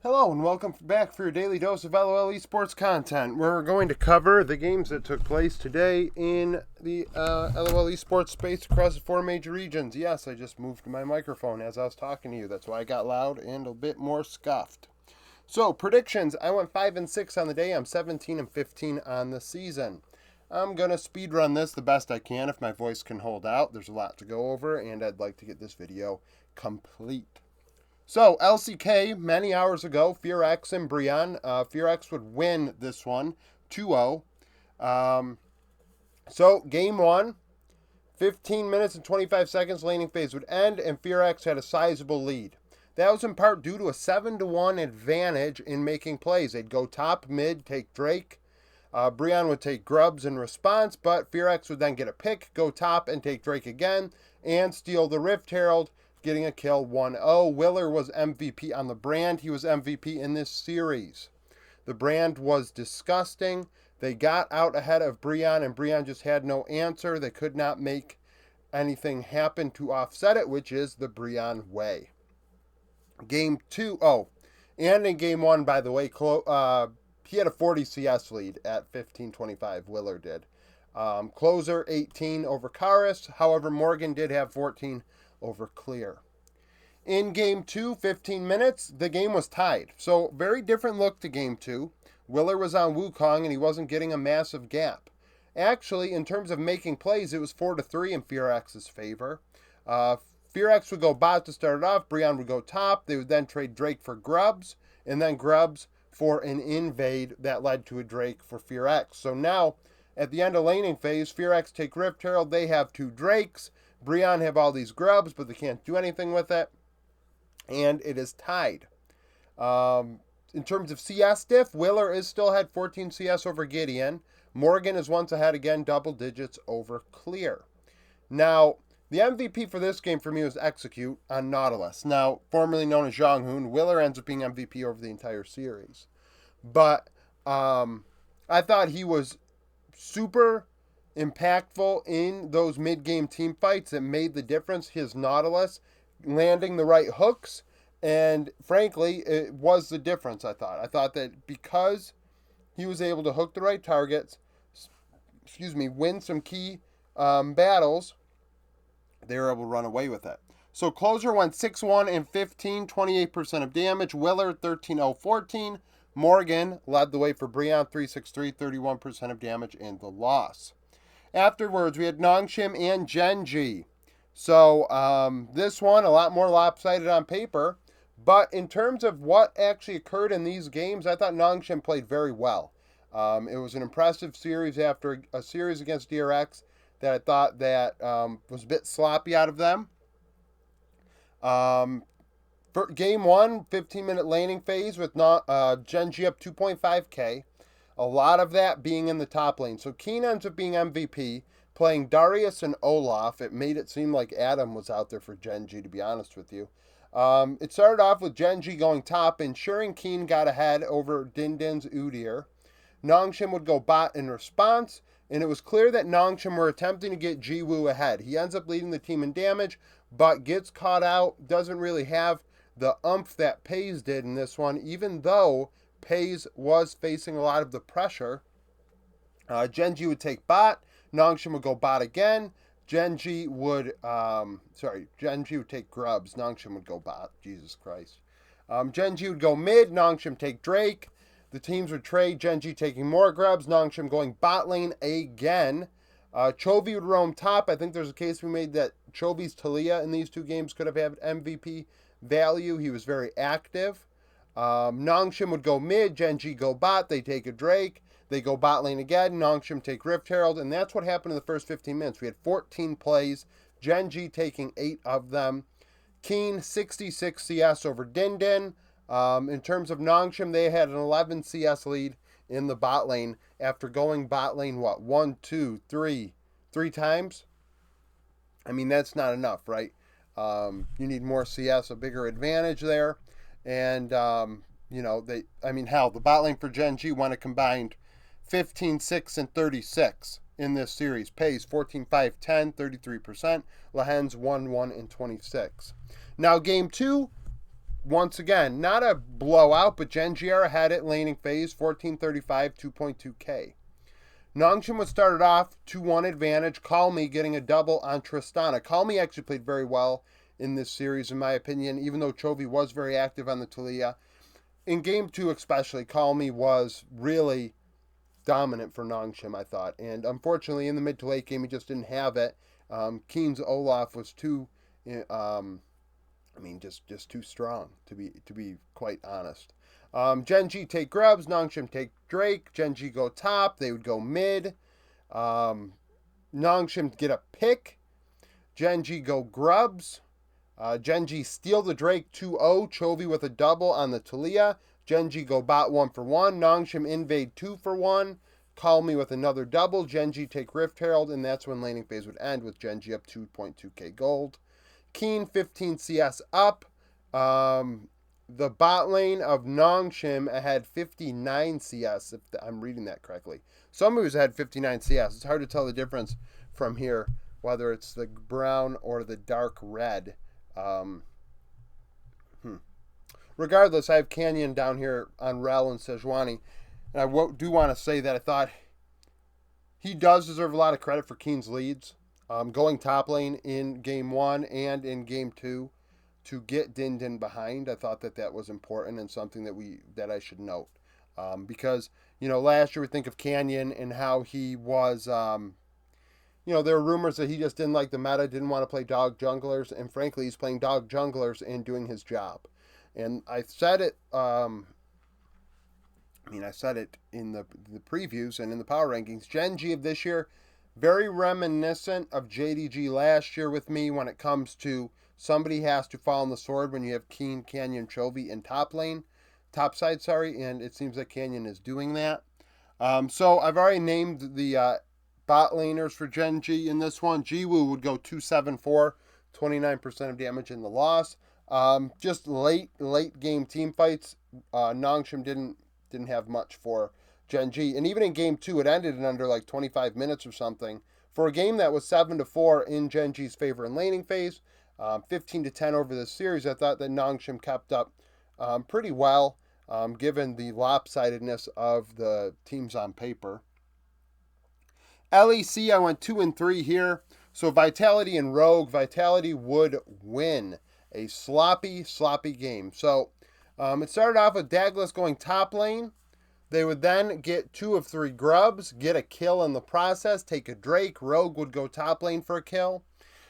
Hello and welcome back for your daily dose of LOL Esports content. We're going to cover the games that took place today in the LOL Esports space across the four major regions. Yes, I just moved my microphone as I was talking to you. That's why I got loud and a bit more scuffed. So, predictions. I went 5-6 on the day. I'm 17-15 on the season. I'm going to speed run this the best I can if my voice can hold out. There's a lot to go over and I'd like to get this video complete. So, LCK, many hours ago, FearX and Brian. FearX would win this one, 2-0. So, game one, 15 minutes and 25 seconds, laning phase would end, and FearX had a sizable lead. That was in part due to a 7-1 advantage in making plays. They'd go top, mid, take Drake. Brian would take Grubs in response, but FearX would then get a pick, go top, and take Drake again, and steal the Rift Herald, getting a kill 1-0. Willer was MVP on the brand. He was MVP in this series. The brand was disgusting. They got out ahead of Brian, and Brian just had no answer. They could not make anything happen to offset it, which is the Brian way. Game two, and in game one, by the way, he had a 40 CS lead at 15-25, Willer did. Closer 18 over Karis. However, Morgan did have 14 over Clear. In game two, 15 minutes, the game was tied. So very different look to game two. Willer was on Wukong and he wasn't getting a massive gap. Actually, in terms of making plays, it was 4-3 in FearX's favor. FearX would go bot to start it off. Brian would go top. They would then trade Drake for Grubs, and then Grubs for an invade that led to a Drake for FearX. So now, at the end of laning phase, FearX take Rift Herald. They have two Drakes. Brian have all these Grubs, but they can't do anything with it. And it is tied. In terms of CS diff, Willer is still had 14 CS over Gideon. Morgan is once ahead again, double digits over Clear. Now, the MVP for this game for me was Execute on Nautilus. Now, formerly known as Zhonghoon, Willer ends up being MVP over the entire series. But I thought he was super impactful in those mid-game team fights that made the difference. His Nautilus landing the right hooks, and frankly, it was the difference, I thought. I thought that because he was able to hook the right targets, win some key battles, they were able to run away with it. So Closer went 6-1 and 15, 28% of damage. Willer 13-0-14. Morgan led the way for Brian 3-6-3, 31% of damage and the loss. Afterwards, we had Nongshim and Genji. So this one, a lot more lopsided on paper. But in terms of what actually occurred in these games, I thought Nongshim played very well. It was an impressive series after a series against DRX that I thought that was a bit sloppy out of them. For game one, 15-minute laning phase with Genji up 2.5k. A lot of that being in the top lane. So Keen ends up being MVP, playing Darius and Olaf. It made it seem like Adam was out there for Genji, to be honest with you. It started off with Genji going top, ensuring Keen got ahead over Dindin's Udyr. Nongshim would go bot in response, and it was clear that Nongshim were attempting to get Jiwoo ahead. He ends up leading the team in damage, but gets caught out, doesn't really have the oomph that Pays did in this one, even though Pays was facing a lot of the pressure. Genji would take bot. Nongshim would go bot again. Genji would take Grubs. Nongshim would go bot. Jesus Christ. Genji would go mid. Nongshim take Drake. The teams would trade. Genji taking more Grubs. Nongshim going bot lane again. Chovy would roam top. I think there's a case we made that Chovy's Talia in these two games could have had MVP value. He was very active. Nongshim would go mid, Genji go bot, they take a Drake, they go bot lane again, Nongshim take Rift Herald, and that's what happened in the first 15 minutes. We had 14 plays, Genji taking 8 of them. Keen, 66 CS over Dindin. In terms of Nongshim, they had an 11 CS lead in the bot lane after going bot lane, 3 times? I mean, that's not enough, right? You need more CS, a bigger advantage there. And, the bot lane for Genji went a combined 15, 6, and 36 in this series. Pays 14, 5, 10, 33%. Lahens 1, 1, and 26. Now, game two, once again, not a blowout, but Genji had it laning phase, 1435, 2.2k. Nongshim was started off 2-1 advantage, Calmy getting a double on Tristana. Calmy actually played very well in this series, in my opinion, even though Chovy was very active on the Taliyah. In Game 2 especially, Calmy was really dominant for Nongshim, I thought. And unfortunately, in the mid to late game, he just didn't have it. Keen's Olaf was too, just too strong, to be quite honest. Genji take Grubs, Nongshim take Drake, Genji go top, they would go mid. Nongshim get a pick, Genji go Grubs. Genji steal the Drake 2-0, Chovy with a double on the Taliyah. Genji go bot 1-for-1, Nongshim invade 2-for-1, Calmy with another double, Genji take Rift Herald, and that's when laning phase would end with Genji up 2.2k gold. Keen 15 CS up. The bot lane of Nongshim had 59 CS, if I'm reading that correctly. Some of us had 59 CS. It's hard to tell the difference from here, whether it's the brown or the dark red. Regardless, I have Canyon down here on Rel and Sejuani, and I do want to say that I thought he does deserve a lot of credit for Keen's leads. Going top lane in Game 1 and in Game 2 to get Din Din behind, I thought that was important and something that I should note. Because, last year we think of Canyon and how he was, there were rumors that he just didn't like the meta, didn't want to play dog junglers, and frankly, he's playing dog junglers and doing his job. And I said it, I said it in the previews and in the power rankings. Genji of this year, very reminiscent of JDG last year with me when it comes to somebody has to fall on the sword when you have Keen, Canyon, Chovy in top side, and it seems like Canyon is doing that. So I've already named the bot laners for Genji in this one. Jiwoo would go 274, 29% of damage in the loss. Just late game team fights, Nongshim didn't have much for Genji, and even in Game 2, it ended in under like 25 minutes or something. For a game that was 7-4 in Genji's favor in laning phase, 15-10 over the series, I thought that Nongshim kept up pretty well, given the lopsidedness of the teams on paper. LEC, I went 2-3 here. So Vitality and Rogue, Vitality would win a sloppy game. So it started off with Douglas going top lane. They would then get 2 of 3 grubs, get a kill in the process, take a Drake. Rogue would go top lane for a kill.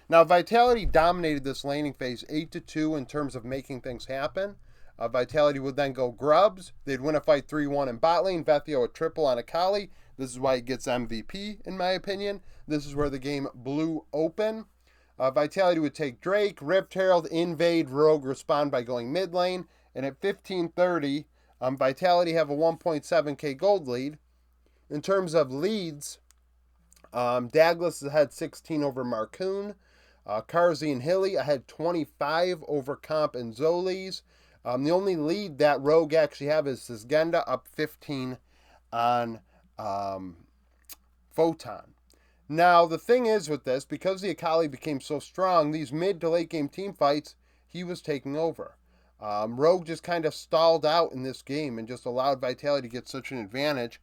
Now, Vitality dominated this laning phase 8-2 in terms of making things happen. Vitality would then go grubs. They'd win a fight 3-1 in bot lane. Vethio a triple on Akali. This is why he gets MVP, in my opinion. This is where the game blew open. Vitality would take Drake, Rift Herald, invade, Rogue respond by going mid lane. And at 15:30, Vitality have a 1.7k gold lead. In terms of leads, Douglas had 16 over Marcoon. Karzi and Hilly had 25 over Comp and Zoli's. The only lead that Rogue actually have is Sisgenda up 15 on Photon. Now, the thing is with this, because the Akali became so strong, these mid to late game team fights, he was taking over. Rogue just kind of stalled out in this game and just allowed Vitality to get such an advantage.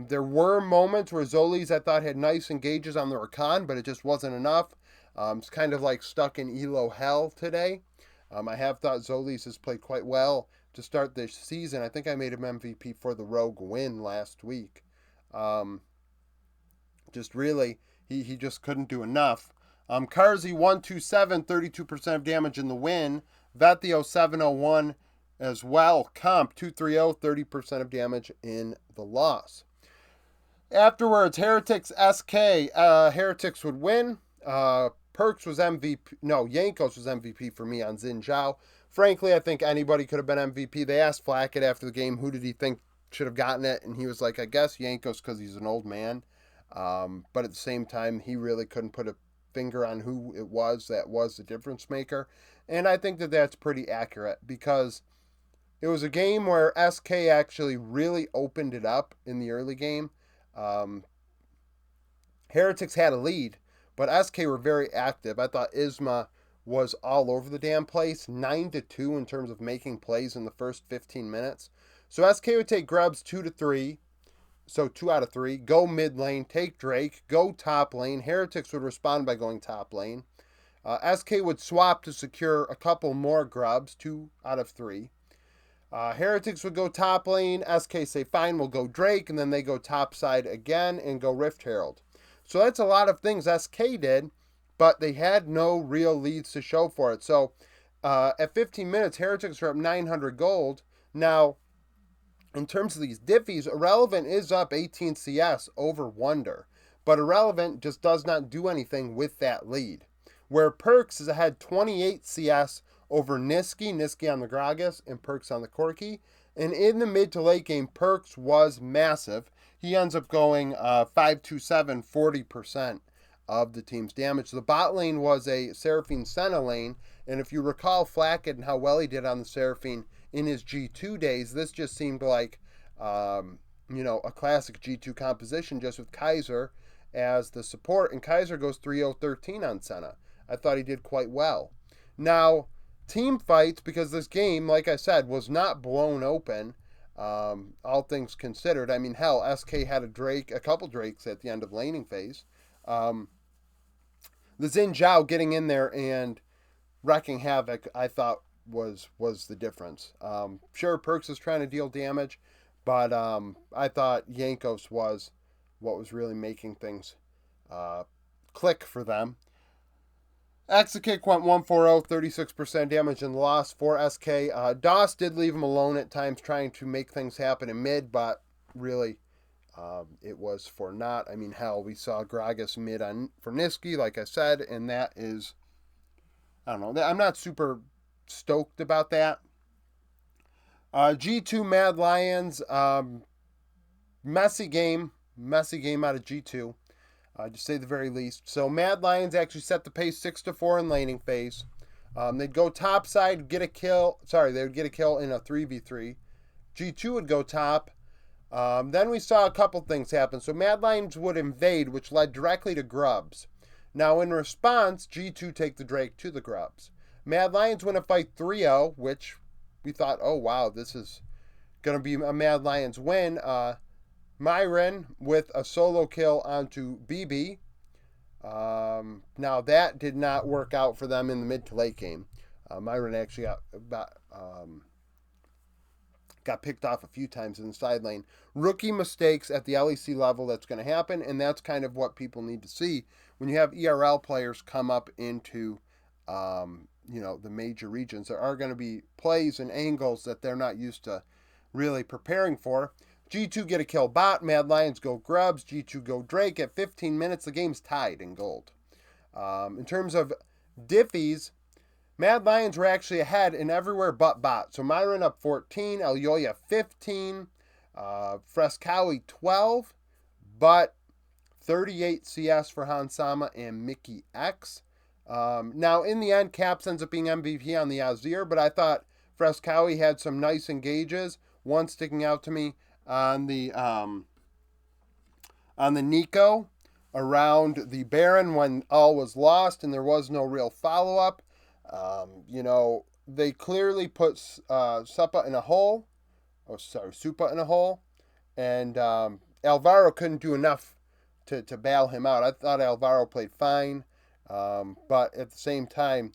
There were moments where Zoli's, I thought, had nice engages on the Rakan, but it just wasn't enough. It's kind of like stuck in Elo hell today. I have thought Zoli's has played quite well to start this season. I think I made him MVP for the Rogue win last week. Just really, he just couldn't do enough. Karzi 127, 32% of damage in the win. Vethio 701 as well. Comp 230, 30% of damage in the loss. Afterwards, Heretics SK. Heretics would win. Perks was MVP. No, Yankos was MVP for me on Xin Zhao. Frankly, I think anybody could have been MVP. They asked Flackett after the game, who did he think should have gotten it? And he was like, I guess Yankos because he's an old man. But at the same time, he really couldn't put a finger on who it was that was the difference maker. And I think that that's pretty accurate because it was a game where SK actually really opened it up in the early game. Heretics had a lead, but SK were very active. I thought Isma was all over the damn place, 9-2 in terms of making plays in the first 15 minutes. So SK would take grubs 2 to 3. So 2 out of 3. Go mid lane, take Drake, go top lane. Heretics would respond by going top lane. SK would swap to secure a couple more grubs, 2 out of 3. Heretics would go top lane. SK say fine, we'll go Drake, and then they go top side again and go Rift Herald. So that's a lot of things SK did, but they had no real leads to show for it. So at 15 minutes, Heretics are up 900 gold. Now, in terms of these diffies, Irrelevant is up 18 CS over Wonder, but Irrelevant just does not do anything with that lead. Where Perks is ahead 28 CS over Niski on the Gragas, and Perks on the Corki. And in the mid to late game, Perks was massive. He ends up going 5-2-7, 40% of the team's damage. The bot lane was a Seraphine Senna lane, and if you recall Flacket and how well he did on the Seraphine in his G2 days, this just seemed like, a classic G2 composition just with Kaiser as the support, and Kaiser goes 3-0-13 on Senna. I thought he did quite well. Now, team fights, because this game, like I said, was not blown open, all things considered. I mean, hell, SK had a couple Drakes at the end of laning phase. The Xin Zhao getting in there and wrecking havoc, I thought was the difference. Sure, Perks is trying to deal damage, but I thought Yankos was what was really making things click for them. Exakick went 1-4-0, 36% damage and loss for SK. DOS did leave him alone at times trying to make things happen in mid, but really it was for naught. I mean, hell, we saw Gragas mid for Niski, like I said, and that is, I don't know, I'm not super stoked about that. G2 Mad Lions, messy game out of G2. To say the very least. So Mad Lions actually set the pace 6-4 in laning phase. They'd go top side, get a kill. They would get a kill in a 3v3. G2 would go top. Then we saw a couple things happen. So Mad Lions would invade, which led directly to Grubs. Now in response, G2 take the Drake to the Grubs. Mad Lions win a fight 3-0, which we thought, oh wow, this is going to be a Mad Lions win. Myron with a solo kill onto BB. Now that did not work out for them in the mid to late game. Myron actually got picked off a few times in the side lane. Rookie mistakes at the LEC level, that's going to happen, and that's kind of what people need to see when you have ERL players come up into the major regions. There are going to be plays and angles that they're not used to really preparing for. G2 get a kill bot, Mad Lions go Grubs, G2 go Drake. At 15 minutes, the game's tied in gold. In terms of diffies, Mad Lions were actually ahead in everywhere but bot. So Myron up 14, Elyoya 15, Frescowi 12, but 38 CS for Hansama and Mickey X. Now, in the end, Caps ends up being MVP on the Azir, but I thought Frescowi had some nice engages, one sticking out to me on the Nico around the Baron when all was lost and there was no real follow-up. They clearly put Supa in a hole. And Alvaro couldn't do enough to bail him out. I thought Alvaro played fine, but at the same time,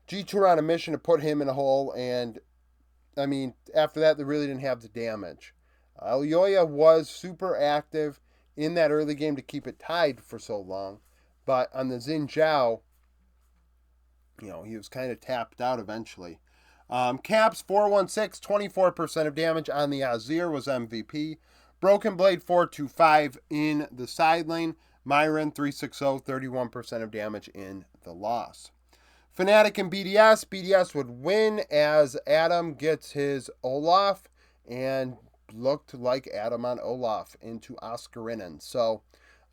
G2 were on a mission to put him in a hole, and I mean, after that, they really didn't have the damage. Elyoya was super active in that early game to keep it tied for so long, but on the Xin Zhao, he was kind of tapped out eventually. Caps 416, 24% of damage on the Azir was MVP. Broken Blade 425 in the side lane. Myron 360, 31% of damage in the loss. Fnatic and BDS. BDS would win as Adam gets his Olaf and looked like Adam on Olaf into Oscarinen. So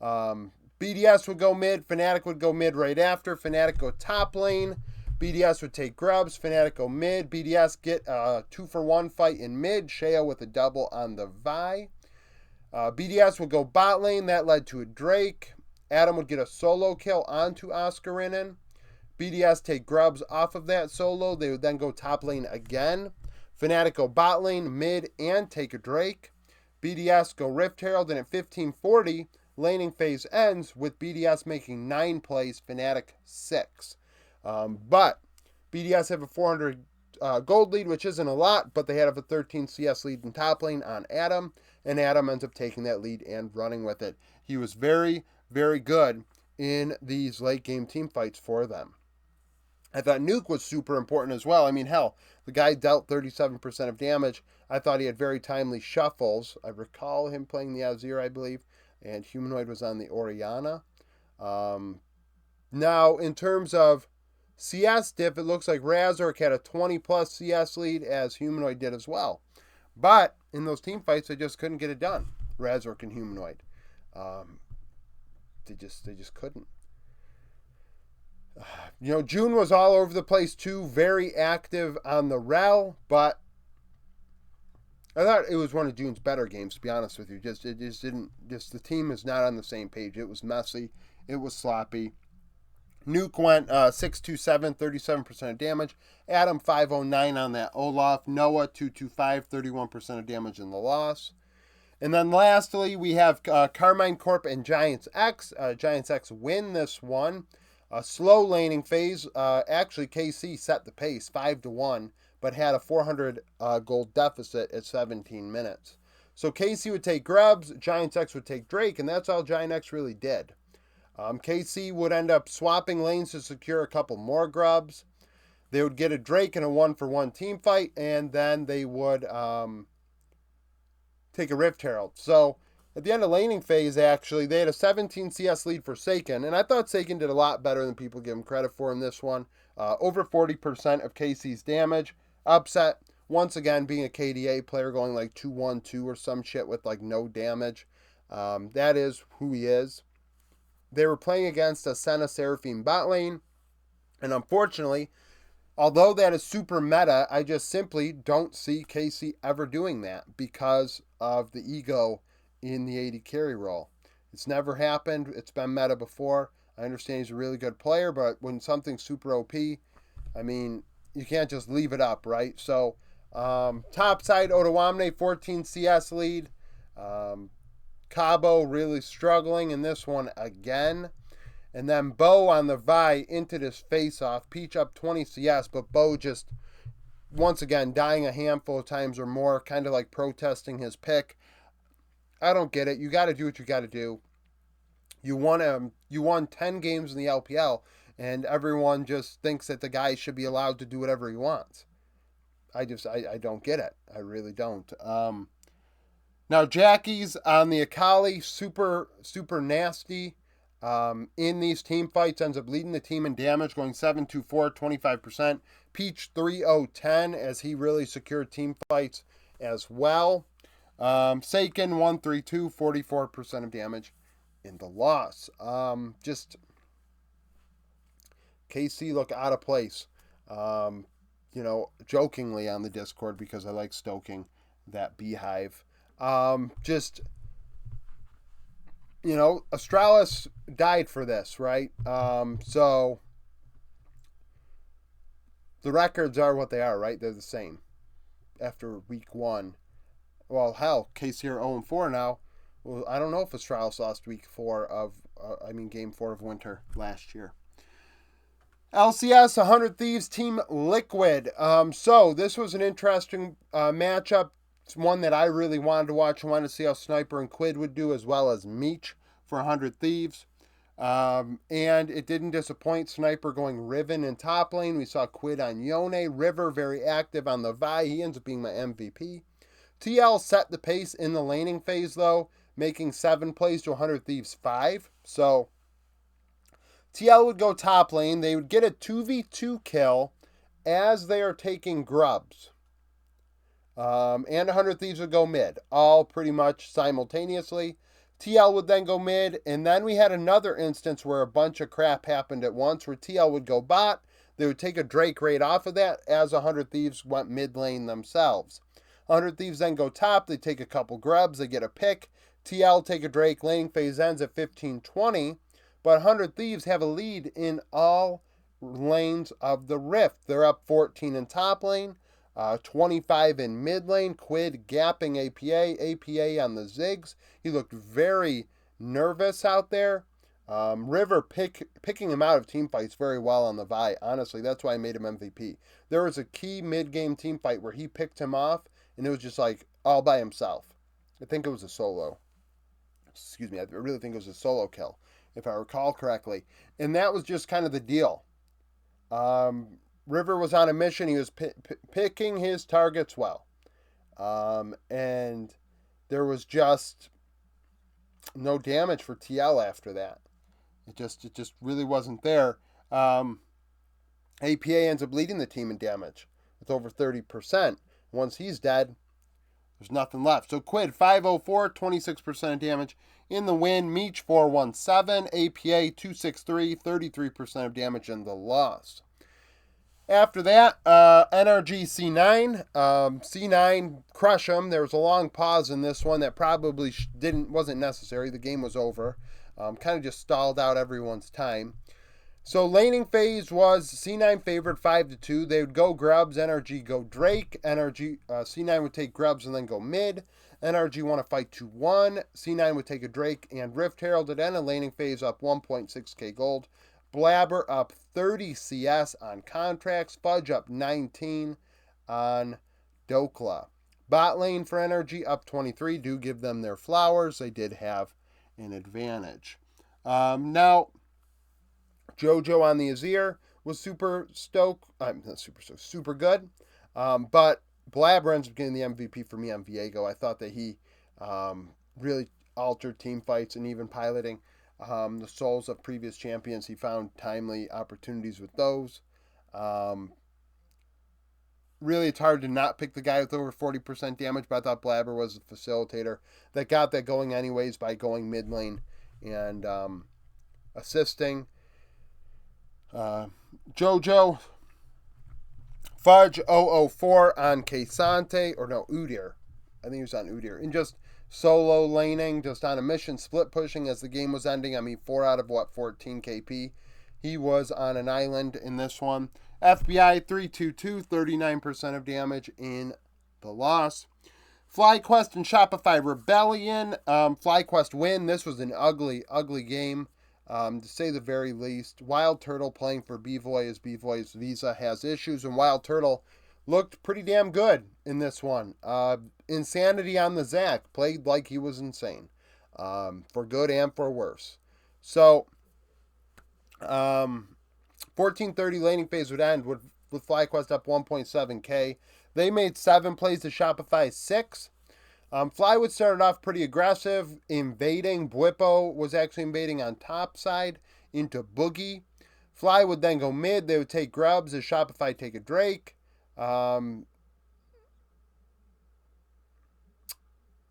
BDS would go mid. Fnatic would go mid right after. Fnatic go top lane. BDS would take Grubs. Fnatic go mid. BDS get a 2-for-1 fight in mid. Shea with a double on the Vi. BDS would go bot lane. That led to a Drake. Adam would get a solo kill onto Oscarinen. BDS take grubs off of that solo. They would then go top lane again. Fnatic go bot lane, mid, and take a Drake. BDS go Rift Herald, and at 1540, laning phase ends with BDS making 9 plays, Fnatic 6. But BDS have a 400 gold lead, which isn't a lot, but they have a 13 CS lead in top lane on Adam, and Adam ends up taking that lead and running with it. He was very, very good in these late game team fights for them. I thought Nuke was super important as well. I mean, hell, the guy dealt 37% of damage. I thought he had very timely shuffles. I recall him playing the Azir, I believe, and Humanoid was on the Orianna. Now, in terms of CS diff, it looks like Razork had a 20-plus CS lead, as Humanoid did as well. But in those team fights, they just couldn't get it done, Razork and Humanoid. They just couldn't. June was all over the place too, very active on the Rel, but I thought it was one of June's better games, to be honest with you. The team is not on the same page. It was messy, it was sloppy. Nuke went 627, 37% of damage. Adam 509 on that Olaf. Noah 225, 31% of damage in the loss. And then lastly, we have Carmine Corp and Giants X. Giants X win this one. A slow laning phase. Actually, KC set the pace 5-1, but had a 400 gold deficit at 17 minutes. So KC would take Grubs, Giants X would take Drake, and that's all Giant X really did. KC would end up swapping lanes to secure a couple more Grubs. They would get a Drake in a 1-for-1 team fight, and then they would take a Rift Herald. So at the end of laning phase, actually, they had a 17 CS lead for Seiken, and I thought Seiken did a lot better than people give him credit for in this one. Over 40% of KC's damage. Upset, once again, being a KDA player, going like 2-1-2 or some shit with like no damage. That is who he is. They were playing against a Senna Seraphine bot lane, and unfortunately, although that is super meta, I just simply don't see KC ever doing that because of the ego in the AD carry role. It's never happened. It's been meta before. I understand he's a really good player, but when something's super OP, I mean, you can't just leave it up, right? So, top side, Ottawamne, 14 CS lead. Cabo really struggling in this one again. And then Bo on the Vi into this face-off. Peach up 20 CS, but Bo just, once again, dying a handful of times or more, kind of like protesting his pick. I don't get it. You got to do what you got to do. You won 10 games in the LPL, and everyone just thinks that the guy should be allowed to do whatever he wants. I don't get it. I really don't. Now, Jackie's on the Akali, super, super nasty. In these team fights, ends up leading the team in damage, going 7-4, 25%. Peach 3-0-10, as he really secured team fights as well. Seiken 1-3-2, 44% of damage in the loss. Just KC look out of place. Jokingly on the Discord, because I like stoking that beehive. Astralis died for this, right? So the records are what they are, right? They're the same after week 1. Well, hell, KC are 0-4 now. Well, I don't know if Astralis lost game 4 of winter last year. LCS, 100 Thieves, Team Liquid. So this was an interesting matchup. It's one that I really wanted to watch. I wanted to see how Sniper and Quid would do, as well as Meech for 100 Thieves. And it didn't disappoint. Sniper going Riven in top lane. We saw Quid on Yone. River very active on the Vi. He ends up being my MVP. TL set the pace in the laning phase, though, making 7 plays to 100 Thieves 5. So TL would go top lane. They would get a 2v2 kill as they are taking grubs. And 100 Thieves would go mid, all pretty much simultaneously. TL would then go mid, and then we had another instance where a bunch of crap happened at once, where TL would go bot. They would take a Drake raid off of that, as 100 Thieves went mid lane themselves. 100 Thieves then go top. They take a couple grubs. They get a pick. TL take a Drake. Laning phase ends at 15-20. But 100 Thieves have a lead in all lanes of the Rift. They're up 14 in top lane, 25 in mid lane. Quid gapping APA on the Ziggs. He looked very nervous out there. River picking him out of team fights very well on the Vi. Honestly, that's why I made him MVP. There was a key mid-game team fight where he picked him off, and it was just like all by himself. I think it was a solo. Excuse me, I really think it was a solo kill, if I recall correctly. And that was just kind of the deal. River was on a mission. He was picking his targets well. And there was just no damage for TL after that. It just really wasn't there. APA ends up leading the team in damage with over 30%. Once he's dead, there's nothing left. So Quid 504, 26% of damage in the win. Meech 417, APA 263, 33% of damage in the loss. After that, NRG C9. C9 crush him. There was a long pause in this one that probably wasn't necessary. The game was over. Kind of just stalled out everyone's time. So laning phase was C9 favored 5-2. They would go Grubs, NRG go Drake. C9 would take Grubs and then go mid. NRG want to fight 2-1. C9 would take a Drake and Rift Herald at end. A laning phase up 1.6k gold. Blabber up 30 CS on contracts. Fudge up 19 on Dokla. Bot lane for NRG up 23. Do give them their flowers. They did have an advantage. Now, Jojo on the Azir was super good. But Blabber ends up getting the MVP for me on Viego. I thought that he really altered team fights and even piloting the souls of previous champions. He found timely opportunities with those. Really, it's hard to not pick the guy with over 40% damage, but I thought Blabber was the facilitator that got that going anyways by going mid lane and assisting. Jojo, Fudge 004 on Udyr. I think he was on Udyr. And just solo laning, just on a mission, split pushing as the game was ending. I mean, 4 out of 14 KP. He was on an island in this one. FBI 322, 39% of damage in the loss. FlyQuest and Shopify Rebellion. FlyQuest win. This was an ugly, ugly game, to say the very least. Wild Turtle playing for Bvoy as Bvoy's visa has issues, and Wild Turtle looked pretty damn good in this one. Insanity on the Zac. Played like he was insane. For good and for worse. So, 14:30 laning phase would end with FlyQuest up 1.7k. They made 7 plays to Shopify 6. Flywood started off pretty aggressive, invading. Bwippo was actually invading on top side into Boogie. Fly would then go mid. They would take Grubs as Shopify take a Drake.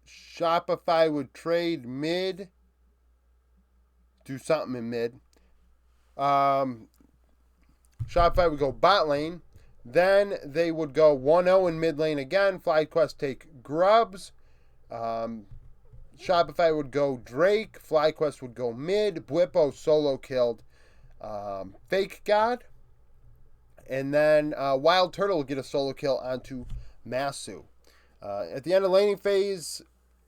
Shopify would trade mid. Do something in mid. Shopify would go bot lane. Then they would go 1-0 in mid lane again. FlyQuest take Grubs. Shopify would go Drake. FlyQuest would go mid. Bwippo solo killed Fake God. And then Wild Turtle would get a solo kill onto Masu. At the end of laning phase,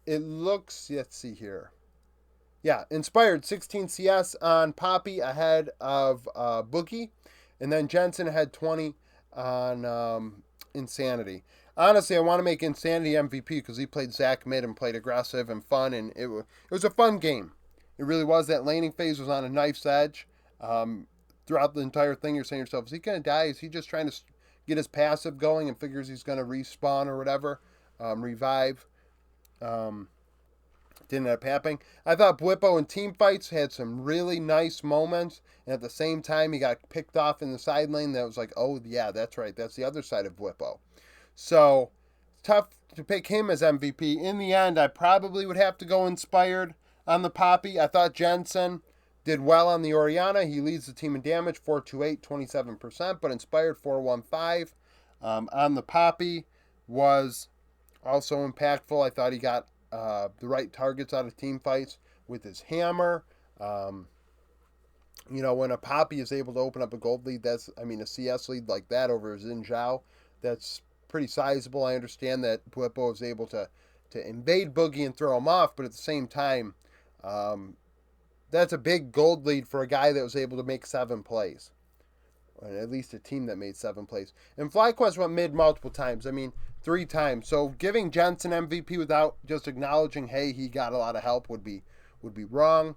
it looks, let's see here. Yeah, Inspired 16 CS on Poppy ahead of Boogie. And then Jensen had 20 on Insanity. Honestly, I want to make Insanity MVP because he played Zac mid and played aggressive and fun, and it was a fun game. It really was. That laning phase was on a knife's edge. Throughout the entire thing, you're saying to yourself, is he going to die? Is he just trying to get his passive going and figures he's going to respawn or whatever? Revive. Didn't end up happening. I thought Bwippo in team fights had some really nice moments, and at the same time, he got picked off in the side lane. That was like, oh, yeah, that's right. That's the other side of Bwippo. So, tough to pick him as MVP. In the end, I probably would have to go Inspired on the Poppy. I thought Jensen did well on the Orianna. He leads the team in damage, 428, 27%, but Inspired 415 on the Poppy was also impactful. I thought he got the right targets out of team fights with his hammer. You know, when a Poppy is able to open up a gold lead, a CS lead like that over Xin Zhao, that's pretty sizable. I understand that Bwipo is able to invade Boogie and throw him off, but at the same time, um, that's a big gold lead for a guy that was able to make 7 plays. Or at least a team that made 7 plays. And FlyQuest went mid multiple times. 3 times. So giving Jensen MVP without just acknowledging, hey, he got a lot of help would be wrong.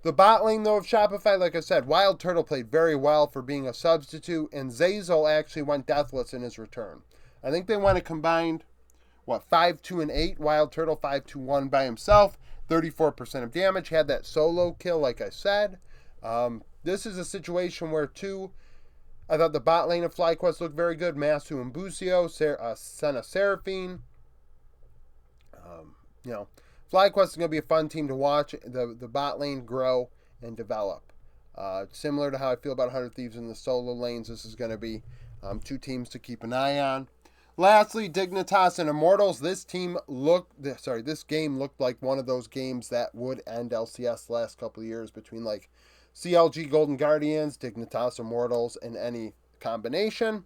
The bot lane, though, of Shopify, like I said, Wild Turtle played very well for being a substitute, and Zazel actually went deathless in his return. I think they went a combined, 5-2 and 8. Wild Turtle 5-2-1 by himself, 34% of damage, had that solo kill, like I said. This is a situation where, I thought the bot lane of FlyQuest looked very good. Masu and Busio, Senna Seraphine. FlyQuest is going to be a fun team to watch. The bot lane grow and develop. Similar to how I feel about 100 Thieves in the solo lanes, this is going to be 2 teams to keep an eye on. Lastly, Dignitas and Immortals. This game looked like one of those games that would end LCS the last couple of years between like CLG Golden Guardians, Dignitas Immortals, and any combination.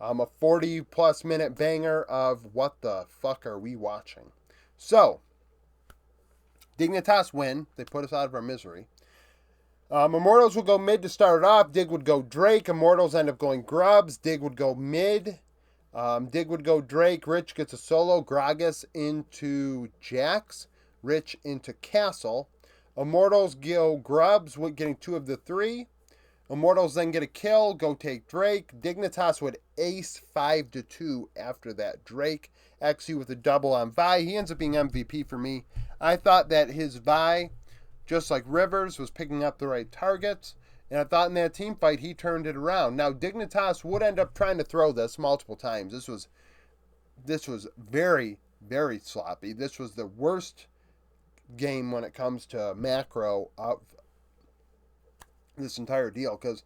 A 40-plus minute banger of what the fuck are we watching? So, Dignitas win. They put us out of our misery. Immortals would go mid to start it off. Dig would go Drake. Immortals end up going Grubs. Dig would go mid. Dig would go Drake. Rich gets a solo. Gragas into Jax. Rich into Castle. Immortals go Grubs, getting 2 of the 3. Immortals then get a kill, go take Drake. Dignitas would ace 5-2 after that. Drake, XU with a double on Vi. He ends up being MVP for me. I thought that his Vi, just like Rivers, was picking up the right targets. And I thought in that team fight, he turned it around. Now, Dignitas would end up trying to throw this multiple times. This was very, very sloppy. This was the worst game when it comes to macro of this entire deal, because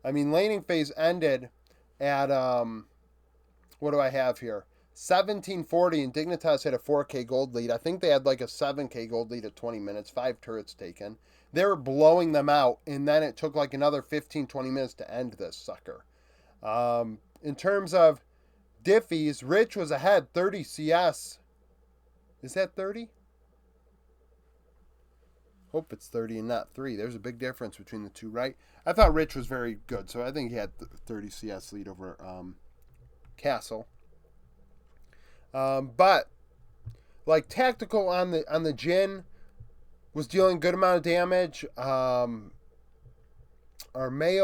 laning phase ended at what do I have here, 1740, and Dignitas had a 4k gold lead. I think they had like a 7k gold lead at 20 minutes, 5 turrets taken. They were blowing them out, and then it took like another 15-20 minutes to end this sucker. In terms of diffies, Rich was ahead 30 CS. Is that 30? Hope it's 30 and not 3. There's a big difference between the two, right? I thought Rich was very good, so I think he had 30 CS lead over Castle. But like tactical on the Jhin was dealing good amount of damage. Armeo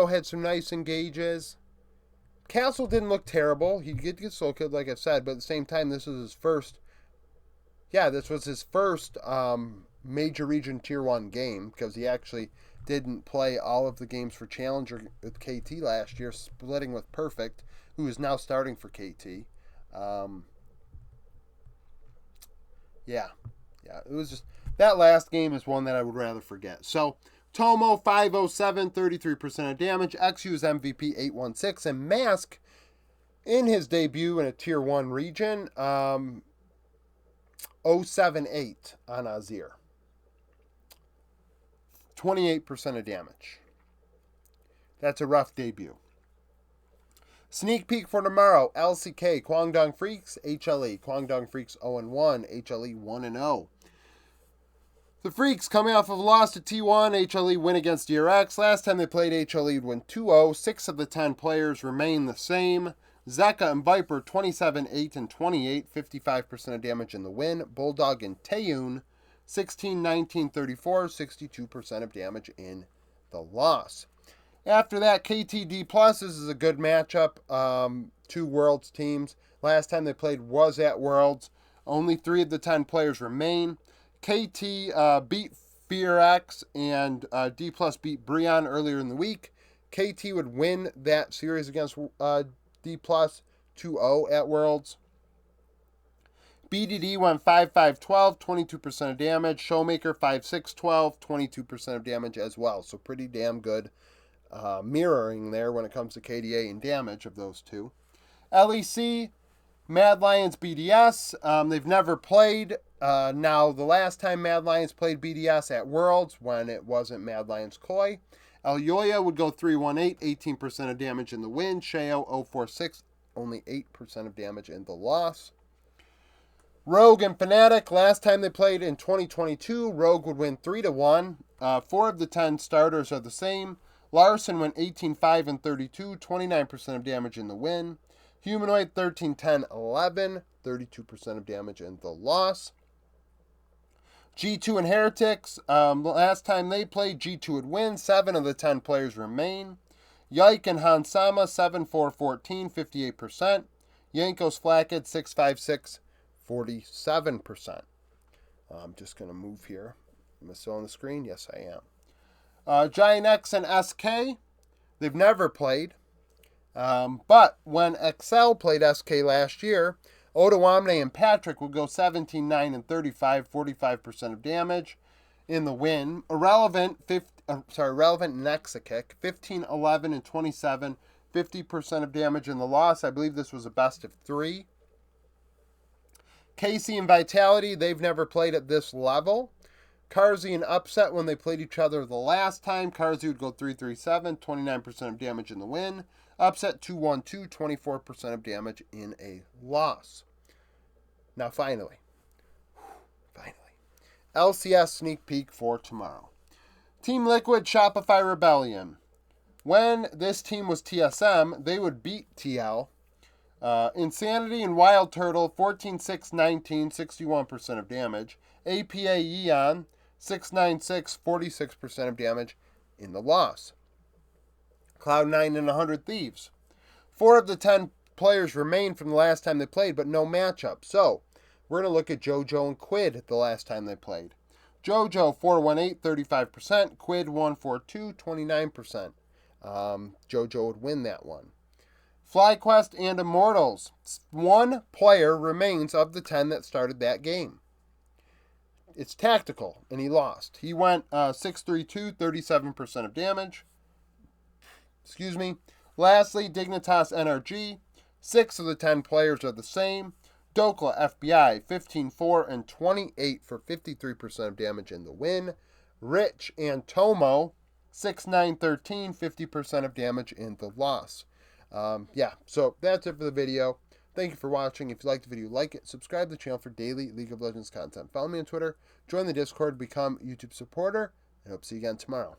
had some nice engages. Castle didn't look terrible. He did get soul killed, like I said, but at the same time, this was his first. Yeah, this was his first major region tier 1 game, because he actually didn't play all of the games for Challenger with KT last year, splitting with Perfect, who is now starting for KT. It was just, that last game is one that I would rather forget. So, Tomo 507, 33% of damage, XU's MVP 816, and Mask in his debut in a tier 1 region, 078 on Azir. 28% of damage. That's a rough debut. Sneak peek for tomorrow. LCK, Kwangdong Freaks, HLE. Kwangdong Freaks 0-1, HLE 1-0. The Freaks coming off of a loss to T1, HLE win against DRX. Last time they played, HLE win 2-0. 6 of the 10 players remain the same. Zeka and Viper 27, 8, and 28, 55% of damage in the win. Bulldog and Taeyun 16, 19, 34, 62% of damage in the loss. After that, KTD Plus, this is a good matchup. 2 Worlds teams. Last time they played was at Worlds. Only 3 of the 10 players remain. KT beat FearX, and D Plus beat Breon earlier in the week. KT would win that series against D Plus 2-0 at Worlds. BDD went 5-5-12, 22% of damage. Showmaker 5-6-12, 22% of damage as well. So pretty damn good mirroring there when it comes to KDA and damage of those two. LEC, Mad Lions BDS. They've never played. Now, the last time Mad Lions played BDS at Worlds, when it wasn't Mad Lions Koi, Elyoya would go 318, 18% of damage in the win. Sheo 046, only 8% of damage in the loss. Rogue and Fnatic, last time they played in 2022, Rogue would win 3-1. 4 of the 10 starters are the same. Larson went 18-5 and 32, 29% of damage in the win. Humanoid 13-10, 11, 32% of damage in the loss. G2 and Heretics, last time they played, G2 would win. 7 of the 10 players remain. Yike and Hansama, 7-4-14, 58%. Yankos Flackhead, 6-5-6, 47%. I'm just going to move here. Am I still on the screen? Yes, I am. Giant X and SK, they've never played. But when Excel played SK last year, Odoamne and Patrick would go 17-9 and 35, 45% of damage in the win. Relevant Nexikick, 15-11 and 27, 50% of damage in the loss. I believe this was a best of 3. Casey and Vitality, they've never played at this level. Carzzy and Upset, when they played each other the last time, Carzzy would go 3-3-7, 29% of damage in the win. Upset 2-1-2, 24% of damage in a loss. Now finally, LCS sneak peek for tomorrow. Team Liquid, Shopify Rebellion. When this team was TSM, they would beat TL. Insanity and Wild Turtle, 14-6-19, 61% of damage. APA Eon, 6-9-6, 46% of damage in the loss. Cloud9 and 100 Thieves. 4 of the 10 players remain from the last time they played, but no matchup. So, we're going to look at JoJo and Quid the last time they played. JoJo, 4-1-8, 35%. Quid, 1-4-2, 29%. JoJo would win that one. FlyQuest and Immortals. 1 player remains of the 10 that started that game. It's tactical, and he lost. He went 6-3-2, 37% of damage. Excuse me. Lastly, Dignitas NRG. 6 of the 10 players are the same. Dokla FBI, 15-4 and 28 for 53% of damage in the win. Rich and Tomo, 6-9-13, 50% of damage in the loss. So that's it for the video. Thank you for watching. If you liked the video, like it. Subscribe to the channel for daily League of Legends content. Follow me on Twitter. Join the Discord. Become a YouTube supporter. And hope to see you again tomorrow.